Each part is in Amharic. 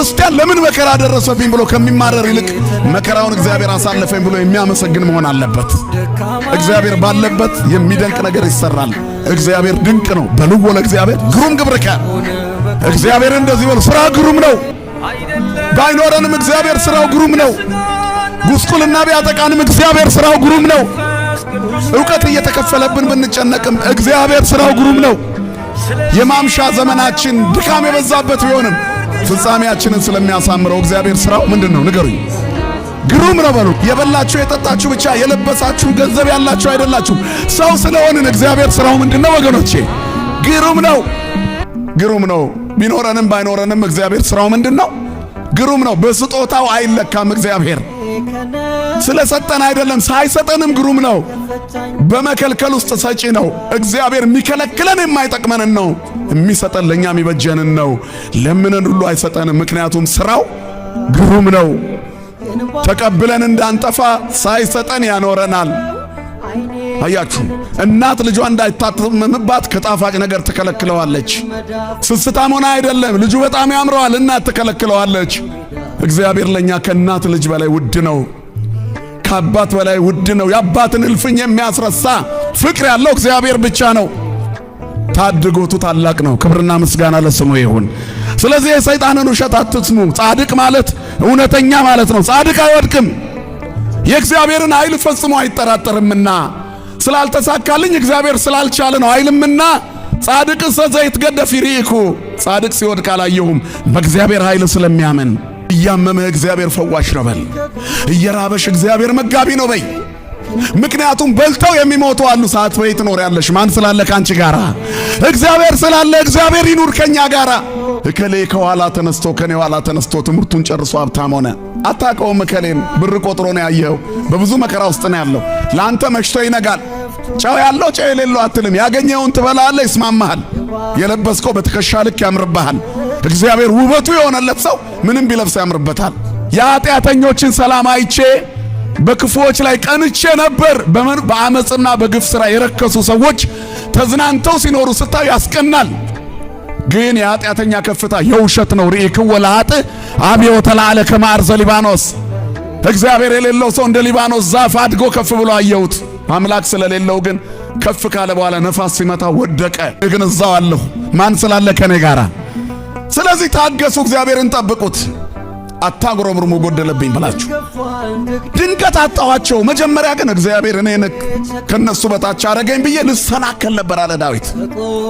ክርስቲያን ለምን መከራ ደረሰብኝ ብሎ ከሚማረር ይልቅ መከራውን እግዚአብሔር አሳለፈኝ ብሎ የሚያመሰግን መሆን አለበት። እግዚአብሔር ባለበት የሚደንቅ ነገር ይሰራል። እግዚአብሔር ድንቅ ነው። በልዎ ለእግዚአብሔር ግሩም ግብርከ። እግዚአብሔር እንደዚህ ብሎ ስራ ግሩም ነው። ባይኖረንም እግዚአብሔር ስራው ግሩም ነው። ጉስቁልና ቢያጠቃንም እግዚአብሔር ስራው ግሩም ነው። ዕውቀት እየተከፈለብን ብንጨነቅም እግዚአብሔር ስራው ግሩም ነው። የማምሻ ዘመናችን ድካም የበዛበት ቢሆንም ፍጻሜያችንን ስለሚያሳምረው እግዚአብሔር ስራው ምንድነው? ንገሩኝ። ግሩም ነው በሉ። የበላችሁ የጠጣችሁ ብቻ የለበሳችሁ ገንዘብ ያላችሁ አይደላችሁ። ሰው ስለሆንን እግዚአብሔር ስራው ምንድነው ወገኖቼ? ግሩም ነው። ግሩም ነው። ቢኖረንም ባይኖረንም እግዚአብሔር ስራው ምንድነው? ግሩም ነው። በስጦታው አይለካም። እግዚአብሔር ስለሰጠን አይደለም ሳይሰጠንም ግሩም ነው። በመከልከል ውስጥ ሰጪ ነው። እግዚአብሔር የሚከለክለን የማይጠቅመንን ነው፣ የሚሰጠን ለኛ የሚበጀንን ነው። ለምንን ሁሉ አይሰጠንም፣ ምክንያቱም ስራው ግሩም ነው። ተቀብለን እንዳንጠፋ ሳይሰጠን ያኖረናል። አያችሁ፣ እናት ልጇ እንዳይታመምባት ከጣፋጭ ነገር ትከለክለዋለች። ስስታም ሆነ አይደለም ልጁ በጣም ያምረዋል፣ እናት ትከለክለዋለች። እግዚአብሔር ለኛ ከእናት ልጅ በላይ ውድ ነው፣ ከአባት በላይ ውድ ነው። የአባትን እልፍኝ የሚያስረሳ ፍቅር ያለው እግዚአብሔር ብቻ ነው። ታድጎቱ ታላቅ ነው። ክብርና ምስጋና ለስሙ ይሁን። ስለዚህ የሰይጣንን ውሸት አትስሙ። ጻድቅ ማለት እውነተኛ ማለት ነው። ጻድቅ አይወድቅም፣ የእግዚአብሔርን ኃይል ፈጽሞ አይጠራጠርምና። ስላልተሳካልኝ እግዚአብሔር ስላልቻለ ነው አይልምና። ጻድቅ ዘይትገደፍ ይርኢኩ፣ ጻድቅ ሲወድቅ አላየሁም፣ በእግዚአብሔር ኃይል ስለሚያምን። እያመመህ እግዚአብሔር ፈዋሽ ነው በል። እየራበሽ እግዚአብሔር መጋቢ ነው በይ። ምክንያቱም በልተው የሚሞቱ አሉ። ሰዓት በይ ትኖሪያለሽ። ማን ስላለ ካንቺ ጋራ? እግዚአብሔር ስላለ እግዚአብሔር ይኑር ከኛ ጋራ። እከሌ ከኋላ ተነስቶ ከኔ ኋላ ተነስቶ ትምህርቱን ጨርሶ ሀብታም ሆነ። አታውቀውም። እከሌን ብር ቆጥሮ ነው ያየኸው። በብዙ መከራ ውስጥ ነው ያለው። ለአንተ መሽቶ ይነጋል። ጨው ያለው ጨው የሌለው አትልም። ያገኘውን ትበላለህ፣ ይስማማሃል። የለበስከው በትከሻ ልክ ያምርብሃል። እግዚአብሔር ውበቱ የሆነለት ሰው ምንም ቢለብስ ያምርበታል። የኃጢአተኞችን ሰላም አይቼ በክፉዎች ላይ ቀንቼ ነበር። በአመጽና በግፍ ሥራ የረከሱ ሰዎች ተዝናንተው ሲኖሩ ስታዩ ያስቀናል። ግን የኃጢአተኛ ከፍታ የውሸት ነው። ርኢክወ ለኃጥእ አብዮ ተላዕለ ከመ አርዘ ሊባኖስ። እግዚአብሔር የሌለው ሰው እንደ ሊባኖስ ዛፍ አድጎ ከፍ ብሎ አየሁት። አምላክ ስለሌለው ግን ከፍ ካለ በኋላ ነፋስ ሲመታ ወደቀ። ግን እዛው አለሁ። ማን ስላለ ከኔ ጋራ? ስለዚህ ታገሱ፣ እግዚአብሔርን ጠብቁት። አታጉረምርሙ ጎደለብኝ ብላችሁ። ድንገት አጣኋቸው። መጀመሪያ ግን እግዚአብሔር እኔን ከነሱ በታች አረገኝ ብዬ ልሰናከል ነበር አለ ዳዊት።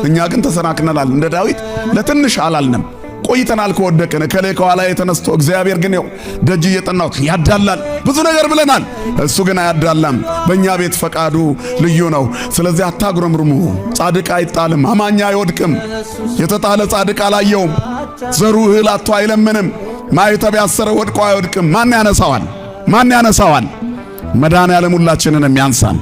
እኛ ግን ተሰናክነናል። እንደ ዳዊት ለትንሽ አላልንም፣ ቆይተናል ከወደቅን። ከሌ ከኋላ የተነስቶ እግዚአብሔር ግን ያው ደጅ እየጠናሁት ያዳላል ብዙ ነገር ብለናል። እሱ ግን አያዳላም። በእኛ ቤት ፈቃዱ ልዩ ነው። ስለዚህ አታጉረምርሙ። ጻድቅ አይጣልም፣ አማኛ አይወድቅም። የተጣለ ጻድቅ አላየውም። ዘሩ እህል አጥቶ አይለምንም። ማይተብ ያሰረ ወድቆ አይወድቅም። ማን ያነሳዋል? ማን ያነሳዋል? መድኃኔዓለም ሁላችንን የሚያንሳን